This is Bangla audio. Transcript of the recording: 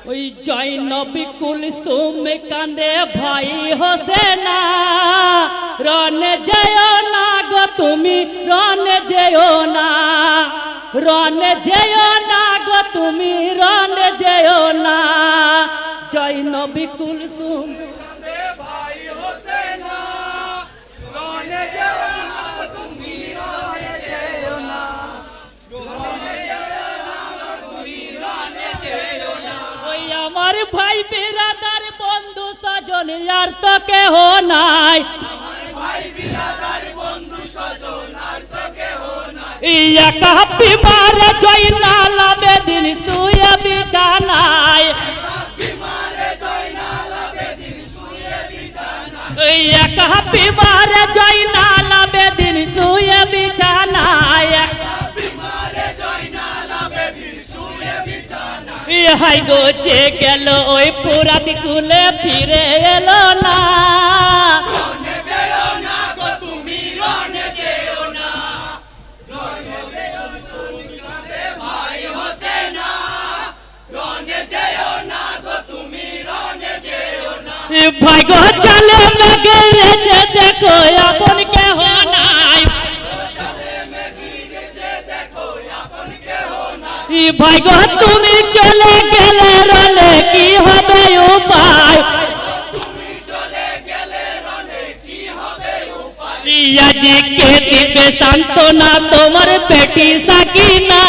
ওই জয়নবী কুলসুম কান্দে ভাই হোসেনা, রনে যেও না গো তুমি, রনে যেও না, রনে যেও না গো তুমি, রনে যেও না। জয়নবী কুলসুম কান্দে ভাই হোসেনা, রনে যেও না গো তুমি, রনে যেও না, রনে যেও না গো তুমি, রনে যেও না। ওই আমার ভাই বিরাদার বন্ধু স্বজন আর তো কেহ নাই, আমার ভাই বিরাদার বন্ধু স্বজন আর তো কেহ নাই। একা বিমারে জয়নাল আবেদিন শুয়ে বিছানায়, বিমারে জয়নাল আবেদিন শুয়ে বিছানায়, একা বিমারে জয়নাল আবেদিন শুয়ে বিছানায়। বিমারে জয়নাল আবেদিন শুয়ে বিছানায়। হাই গো যে গেল ওই পুরাতি কুলে ফিরে এলো না, রনে যেও না গো তুমি, রনে যেও না, রনে যেও কান্দে ভাই হোসেনা, রনে যেও না গো তুমি, রনে যেও না। ভাই গো চলে গেছে দেখো আপন কেহ নাই, চলে মেঘিরেছে দেখো আপন কেহ নাই। ভাই গো তুমি চলে গেলে রলে কি হবে উপায়, তুমি চলে গেলে রনে কি হবে উপায়। ইয়াজি কে দিবে সান্ত্বনা তোমার বেটি সাকিনা।